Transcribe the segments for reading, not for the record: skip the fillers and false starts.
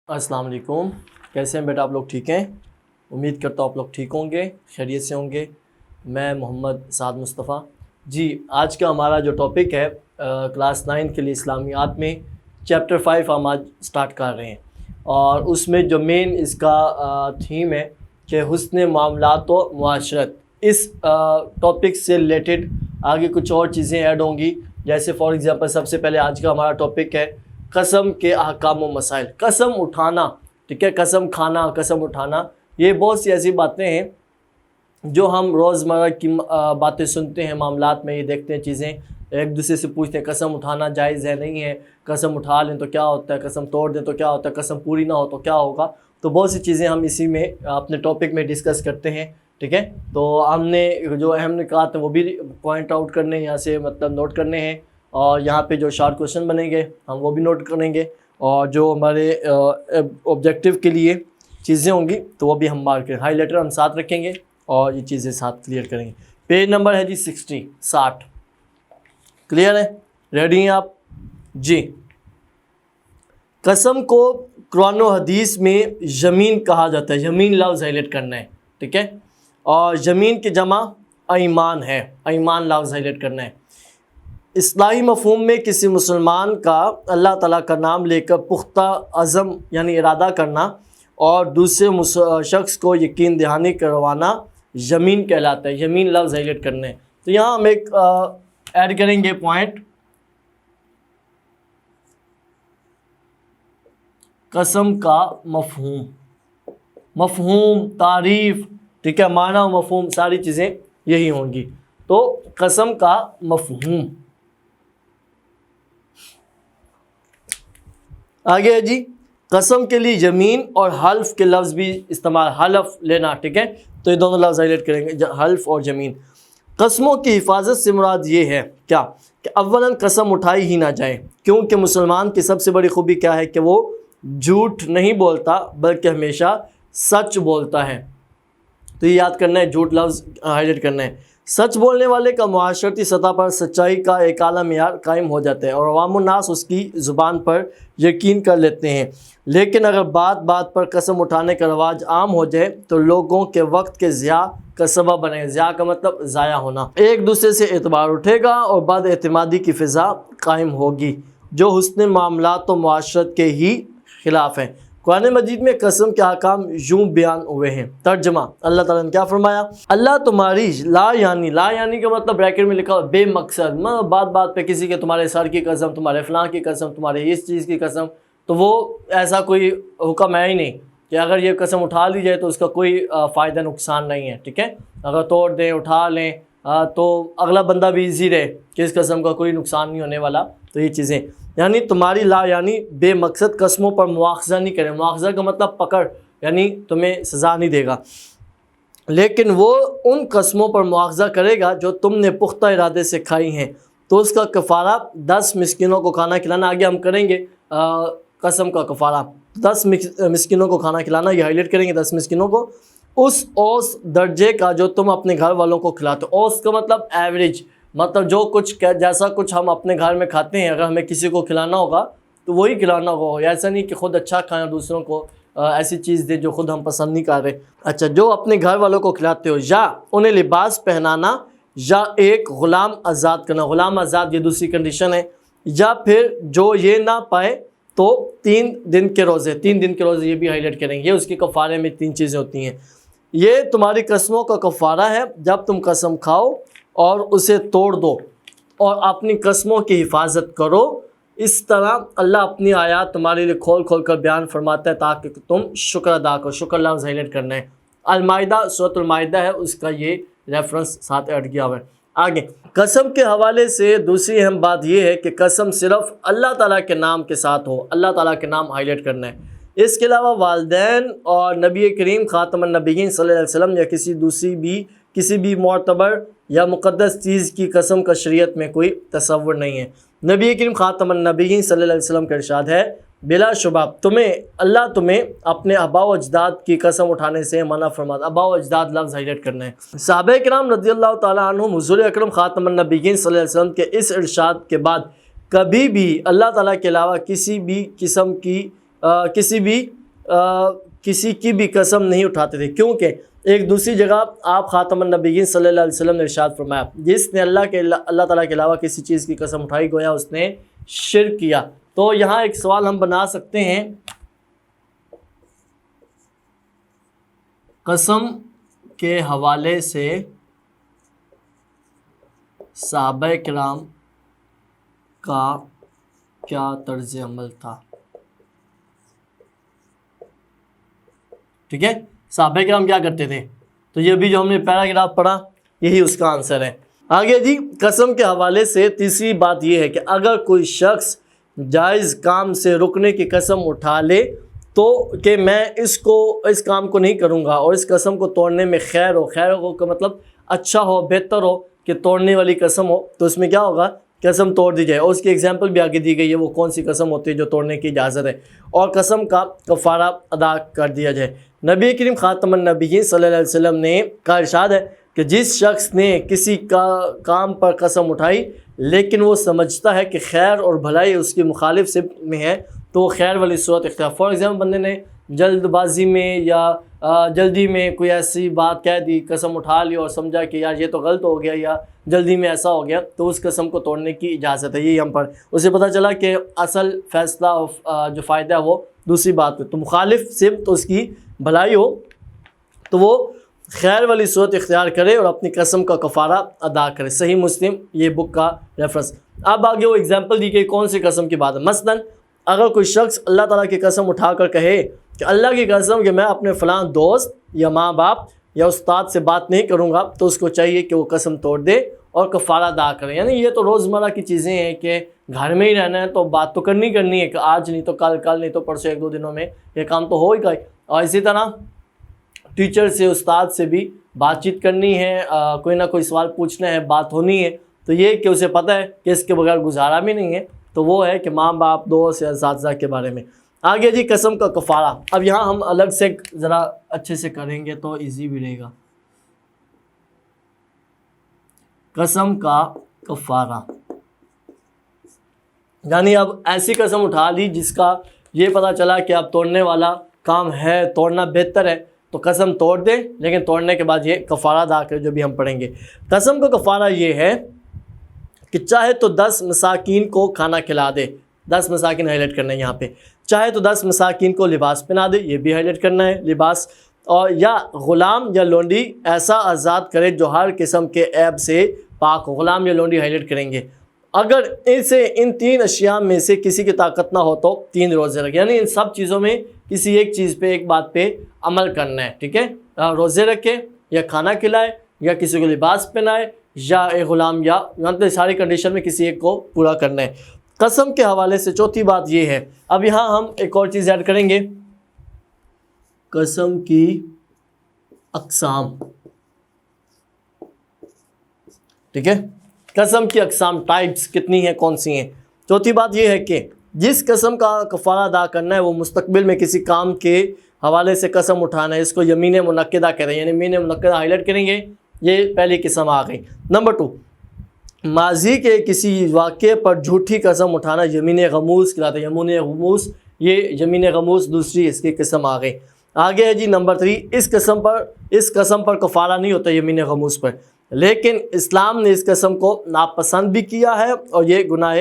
السلام علیکم، کیسے ہیں بیٹا؟ آپ لوگ ٹھیک ہیں؟ امید کرتا ہوں آپ لوگ ٹھیک ہوں گے، خیریت سے ہوں گے۔ میں محمد سعد مصطفیٰ۔ جی، آج کا ہمارا جو ٹاپک ہے کلاس 9 کے لیے اسلامیات میں چیپٹر 5 ہم آج سٹارٹ کر رہے ہیں، اور اس میں جو مین اس کا تھیم ہے کہ حسن معاملات و معاشرت۔ اس ٹاپک سے ریلیٹڈ آگے کچھ اور چیزیں ایڈ ہوں گی، جیسے فار ایگزامپل سب سے پہلے آج کا ہمارا ٹاپک ہے قسم کے احکام و مسائل۔ قسم اٹھانا، ٹھیک ہے، قسم کھانا، قسم اٹھانا، یہ بہت سی ایسی باتیں ہیں جو ہم روزمرہ کی باتیں سنتے ہیں، معاملات میں یہ دیکھتے ہیں، چیزیں ایک دوسرے سے پوچھتے ہیں قسم اٹھانا جائز ہے نہیں ہے، قسم اٹھا لیں تو کیا ہوتا ہے، قسم توڑ دیں تو کیا ہوتا ہے، قسم پوری نہ ہو تو کیا ہوگا۔ تو بہت سی چیزیں ہم اسی میں اپنے ٹاپک میں ڈسکس کرتے ہیں، ٹھیک ہے۔ تو ہم نے جو اہم نکات ہیں وہ بھی پوائنٹ آؤٹ کرنے ہیں، یہاں سے مطلب نوٹ کرنے ہیں، اور یہاں پہ جو شارٹ کوشچن بنیں گے ہم وہ بھی نوٹ کریں گے، اور جو ہمارے آبجیکٹیو کے لیے چیزیں ہوں گی تو وہ بھی ہم مارک کریں، ہائی لائٹر ہم ساتھ رکھیں گے اور یہ چیزیں ساتھ کلیئر کریں گے۔ پیج نمبر ہے جی 60۔ کلیئر ہے؟ ریڈی ہیں آپ؟ جی، قسم کو قرآن و حدیث میں یمین کہا جاتا ہے، یمین لفظ ہائلائٹ کرنا ہے، ٹھیک ہے، اور یمین کی جمع ایمان ہے، ایمان لفظ ہائلائٹ کرنا ہے۔ اصطلاحی مفہوم میں کسی مسلمان کا اللہ تعالیٰ کا نام لے کر پختہ عزم یعنی ارادہ کرنا اور دوسرے شخص کو یقین دہانی کروانا یمین کہلاتا ہے، یمین لفظ ہائلائٹ کرنا ہے۔ تو یہاں ہم ایک ایڈ کریں گے پوائنٹ، قسم کا مفہوم، مفہوم، تعریف، ٹھیک ہے، معنی و مفہوم ساری چیزیں یہی ہوں گی۔ تو قسم کا مفہوم آگے ہے جی، قسم کے لیے یمین اور حلف کے لفظ بھی استعمال، حلف لینا، ٹھیک ہے، تو یہ دونوں لفظ ہائلائٹ کریں گے، حلف اور یمین۔ قسموں کی حفاظت سے مراد یہ ہے کیا کہ اولاً قسم اٹھائی ہی نہ جائے، کیونکہ مسلمان کی سب سے بڑی خوبی کیا ہے کہ وہ جھوٹ نہیں بولتا بلکہ ہمیشہ سچ بولتا ہے۔ تو یہ یاد کرنا ہے، جھوٹ لفظ ہائلائٹ کرنا ہے۔ سچ بولنے والے کا معاشرتی سطح پر سچائی کا ایک اعلیٰ معیار قائم ہو جاتا ہے اور عوام الناس اس کی زبان پر یقین کر لیتے ہیں، لیکن اگر بات بات پر قسم اٹھانے کا رواج عام ہو جائے تو لوگوں کے وقت کے ضیاع کا سبب بنے گا۔ ضیاع کا مطلب ضائع ہونا، ایک دوسرے سے اعتبار اٹھے گا اور بد اعتمادی کی فضا قائم ہوگی جو حسن معاملات و معاشرت کے ہی خلاف ہے۔ قرآن مجید میں قسم کے احکام یوں بیان ہوئے ہیں۔ ترجمہ، اللہ تعالیٰ نے کیا فرمایا؟ اللہ تمہاری لا یعنی کا مطلب بریکٹ میں لکھا ہوا بے مقصد، بات بات پہ کسی کے تمہارے سر کی قسم، تمہارے فلاں کی قسم، تمہارے اس چیز کی قسم، تو وہ ایسا کوئی حکم ہے ہی نہیں کہ اگر یہ قسم اٹھا لی جائے تو اس کا کوئی فائدہ نقصان نہیں ہے، ٹھیک ہے۔ اگر توڑ دیں، اٹھا لیں تو اگلا بندہ بھی ایزی رہے کہ اس قسم کا کوئی نقصان نہیں ہونے والا۔ تو یہ چیزیں یعنی تمہاری لا یعنی بے مقصد قسموں پر مواخذہ نہیں کرے، مواخذہ کا مطلب پکڑ، یعنی تمہیں سزا نہیں دے گا، لیکن وہ ان قسموں پر مواخذہ کرے گا جو تم نے پختہ ارادے سے کھائی ہیں، تو اس کا کفارہ 10 مسکینوں کو کھانا کھلانا۔ آگے ہم کریں گے قسم کا کفارہ، 10 مسکینوں کو کھانا کھلانا، یہ ہائلائٹ کریں گے، 10 مسکینوں کو اس اوس درجے کا جو تم اپنے گھر والوں کو کھلاتے ہو۔ اوس کا مطلب ایوریج، مطلب جو کچھ جیسا کچھ ہم اپنے گھر میں کھاتے ہیں اگر ہمیں کسی کو کھلانا ہوگا تو وہی کھلانا ہوگا، ایسا نہیں کہ خود اچھا کھائیں اور دوسروں کو ایسی چیز دیں جو خود ہم پسند نہیں کر رہے۔ اچھا، جو اپنے گھر والوں کو کھلاتے ہو، یا انہیں لباس پہنانا، یا ایک غلام آزاد کرنا، غلام آزاد یہ دوسری کنڈیشن ہے، یا پھر جو یہ نہ پائے تو 3 دن کے روزے، 3 دن کے روزے یہ بھی ہائلائٹ کریں گے۔ یہ اس کے کفارے میں 3 چیزیں ہوتی ہیں۔ یہ تمہاری قسموں کا کفارہ ہے جب تم قسم کھاؤ اور اسے توڑ دو اور اپنی قسموں کی حفاظت کرو۔ اس طرح اللہ اپنی آیات تمہارے لیے کھول کھول کر بیان فرماتا ہے تاکہ تم شکر ادا کرو۔ شکر لفظ ہائلائٹ کرنا ہے، المائدہ، سورۃ المائدہ ہے، اس کا یہ ریفرنس ساتھ ایڈ کیا ہوا ہے۔ آگے قسم کے حوالے سے دوسری اہم بات یہ ہے کہ قسم صرف اللہ تعالیٰ کے نام کے ساتھ ہو، اللہ تعالیٰ کے نام ہائلائٹ کرنا ہے۔ اس کے علاوہ والدین اور نبی کریم خاتم النبیین صلی اللہ علیہ وسلم یا کسی بھی معتبر یا مقدس چیز کی قسم کا شریعت میں کوئی تصور نہیں ہے۔ نبی کریم خاتم النبیین صلی اللہ علیہ وسلم کا ارشاد ہے، بلا شبہ اللہ تمہیں اپنے آباء و اجداد کی قسم اٹھانے سے منع فرماتا. آباء و اجداد لفظ ہائلائٹ کرنا ہے. صحابہ کرام رضی اللہ تعالیٰ عنہم حضور اکرم خاتم النبیین صلی اللہ علیہ وسلم کے اس ارشاد کے بعد کبھی بھی اللہ تعالیٰ کے علاوہ کسی کی بھی قسم نہیں اٹھاتے تھے، کیونکہ ایک دوسری جگہ آپ خاتم النبیین صلی اللہ علیہ وسلم نے ارشاد فرمایا جس نے اللہ تعالیٰ کے علاوہ کسی چیز کی قسم اٹھائی گویا اس نے شرک کیا. تو یہاں ایک سوال ہم بنا سکتے ہیں، قسم کے حوالے سے صحابہ کرام کا کیا طرز عمل تھا؟ ٹھیک ہے، صحابہ کرام کیا کرتے تھے؟ تو یہ بھی جو ہم نے پیراگراف پڑھا یہی اس کا آنسر ہے. آگے جی، قسم کے حوالے سے تیسری بات یہ ہے کہ اگر کوئی شخص جائز کام سے رکنے کی قسم اٹھا لے تو کہ میں اس کام کو نہیں کروں گا اور اس قسم کو توڑنے میں خیر ہو کا مطلب اچھا ہو، بہتر ہو کہ توڑنے والی قسم ہو، تو اس میں کیا ہوگا؟ قسم توڑ دی جائے. اور اس کی اگزامپل بھی آگے دی گئی ہے وہ کون سی قسم ہوتی ہے جو توڑنے کی اجازت ہے، اور قسم کا کفارہ ادا کر دیا جائے. نبی کریم خاتم النبیین صلی اللہ علیہ وسلم نے کا ارشاد ہے کہ جس شخص نے کسی کام پر قسم اٹھائی لیکن وہ سمجھتا ہے کہ خیر اور بھلائی اس کی مخالف سمت میں ہے تو وہ خیر والی صورت اختیار. فار ایگزامپل بندے نے جلد بازی میں یا جلدی میں کوئی ایسی بات کہہ دی، قسم اٹھا لی اور سمجھا کہ یار یہ تو غلط ہو گیا یا جلدی میں ایسا ہو گیا، تو اس قسم کو توڑنے کی اجازت ہے. یہی ہم پر اسے پتہ چلا کہ اصل فیصلہ جو فائدہ ہے وہ دوسری بات پہ، تو مخالف سمت اس کی بھلائی ہو تو وہ خیر والی صورت اختیار کرے اور اپنی قسم کا کفارہ ادا کرے. صحیح مسلم یہ بک کا ریفرنس. اب آگے وہ اگزامپل دی گئی کون سی قسم کی بات ہے. مثلا اگر کوئی شخص اللہ تعالیٰ کی قسم اٹھا کر کہے کہ اللہ کی قسم کہ میں اپنے فلاں دوست یا ماں باپ یا استاد سے بات نہیں کروں گا، تو اس کو چاہیے کہ وہ قسم توڑ دے اور کفارہ ادا کرے. یعنی یہ تو روزمرہ کی چیزیں ہیں کہ گھر میں ہی رہنا ہے تو بات تو کرنی ہے کہ آج نہیں تو کل نہیں تو پرسوں، 1-2 دنوں میں یہ کام تو ہو ہی گا. اور اسی طرح ٹیچر سے، استاد سے بھی بات چیت کرنی ہے، کوئی نہ کوئی سوال پوچھنا ہے، بات ہونی ہے، تو یہ کہ اسے پتہ ہے کہ اس کے بغیر گزارا بھی نہیں ہے، تو وہ ہے کہ ماں باپ، دوست یا اساتذہ کے بارے میں. آگے جی، قسم کا کفارہ. اب یہاں ہم الگ سے ذرا اچھے سے کریں گے تو ایزی بھی رہے گا. قسم کا کفارہ یعنی اب ایسی قسم اٹھا لی جس کا یہ پتہ چلا کہ اب توڑنے والا کام ہے، توڑنا بہتر ہے، تو قسم توڑ دے، لیکن توڑنے کے بعد یہ کفارہ ادا کرے جو بھی ہم پڑھیں گے. قسم کا کفارہ یہ ہے کہ چاہے تو 10 مساکین کو کھانا کھلا دے، 10 مساکین ہائلائٹ کرنا ہے یہاں پہ، چاہے تو 10 مساکین کو لباس پہنا دے، یہ بھی ہائلائٹ کرنا ہے لباس، اور یا غلام یا لونڈی ایسا آزاد کرے جو ہر قسم کے عیب سے پاک ہو. غلام یا لونڈی ہائلائٹ کریں گے. اگر ان 3 اشیاء میں سے کسی کی طاقت نہ ہو تو 3 روزے رکھے. یعنی ان سب چیزوں میں کسی ایک چیز پہ، ایک بات پہ عمل کرنا ہے. ٹھیک ہے، روزے رکھے یا کھانا کھلائے یا کسی کو لباس پہنائے یا ایک غلام، یا مطلب ساری کنڈیشن میں کسی ایک کو پورا کرنا ہے. قسم کے حوالے سے چوتھی بات یہ ہے. اب یہاں ہم ایک اور چیز ایڈ کریں گے، قسم کی اقسام. ٹھیک ہے، قسم کی اقسام، ٹائپس کتنی ہیں، کون سی ہیں. چوتھی بات یہ ہے کہ جس قسم کا کفارہ ادا کرنا ہے وہ مستقبل میں کسی کام کے حوالے سے قسم اٹھانا ہے. اس کو یمین منعقدہ کہتے ہیں، یعنی یمین منعقدہ ہائلائٹ کریں گے. یہ پہلی قسم آ گئی. نمبر 2، ماضی کے کسی واقعے پر جھوٹی قسم اٹھانا یمین غموس کہلاتا ہے. یمین غموس، یہ یمین غموس دوسری اس کی قسم آ گئی. آگے ہے جی نمبر 3، اس قسم پر کفارہ نہیں ہوتا یمین غموس پر، لیکن اسلام نے اس قسم کو ناپسند بھی کیا ہے اور یہ گناہ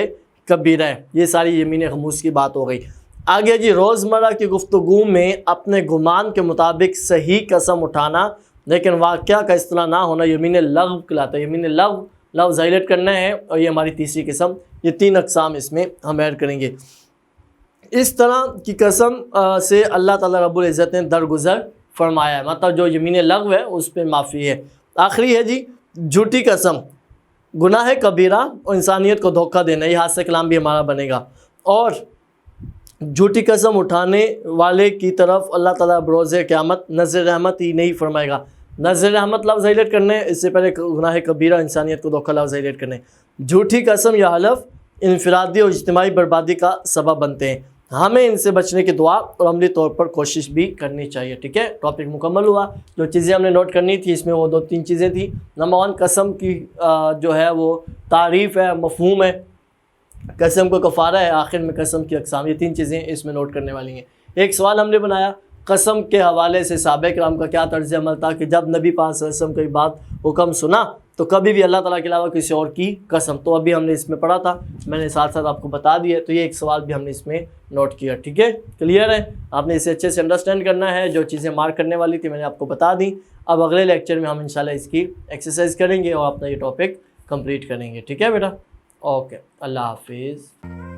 کبیرہ ہے. یہ ساری یمین غموس کی بات ہو گئی. آگے جی، روزمرہ کی گفتگو میں اپنے گمان کے مطابق صحیح قسم اٹھانا لیکن واقعہ کا اصطلاح نہ ہونا یمین لغو کہلاتا ہے. یمین لغو، لفظ ہائلائٹ کرنا ہے، اور یہ ہماری تیسری قسم. یہ 3 اقسام اس میں ہم ایڈ کریں گے. اس طرح کی قسم سے اللہ تعالیٰ رب العزت نے درگزر فرمایا ہے، مطلب جو یمین لغو ہے اس پہ معافی ہے. آخری ہے جی جھوٹی قسم، گناہ کبیرہ اور انسانیت کو دھوکہ دینا. یہ ہاتھ سے کلام بھی ہمارا بنے گا. اور جھوٹی قسم اٹھانے والے کی طرف اللہ تعالیٰ بروز قیامت نظر رحمت ہی نہیں فرمائے گا. نظر رحمت لفظ ہائلائٹ کرنے، اس سے پہلے گناہ کبیرہ انسانیت کو دھوکہ لفظ ہائلائٹ کرنے. جھوٹی قسم یا حلف انفرادی اور اجتماعی بربادی کا سبب بنتے ہیں. ہمیں ان سے بچنے کی دعا اور عملی طور پر کوشش بھی کرنی چاہیے. ٹھیک ہے, ٹاپک مکمل ہوا. جو چیزیں ہم نے نوٹ کرنی تھی اس میں وہ 2-3 چیزیں تھیں. نمبر 1 قسم کی جو ہے وہ تعریف ہے, مفہوم ہے, قسم کو کفارہ ہے, آخر میں قسم کی اقسام. یہ 3 چیزیں اس میں نوٹ کرنے والی ہیں. ایک سوال ہم نے بنایا قسم کے حوالے سے صحابہ کرام کا کیا طرز عمل تھا کہ جب نبی پاک صلی اللہ علیہ وسلم کی بات حکم سنا تو کبھی بھی اللہ تعالیٰ کے علاوہ کسی اور کی قسم. تو ابھی ہم نے اس میں پڑھا تھا, میں نے ساتھ ساتھ آپ کو بتا دیا. تو یہ ایک سوال بھی ہم نے اس میں نوٹ کیا. ٹھیک ہے, کلیئر ہے. آپ نے اسے اچھے سے انڈرسٹینڈ کرنا ہے. جو چیزیں مارک کرنے والی تھی میں نے آپ کو بتا دی. اب اگلے لیکچر میں ہم انشاءاللہ اس کی ایکسرسائز کریں گے اور اپنا یہ ٹاپک کمپلیٹ کریں گے. ٹھیک ہے بیٹا, اوکے, اللہ حافظ.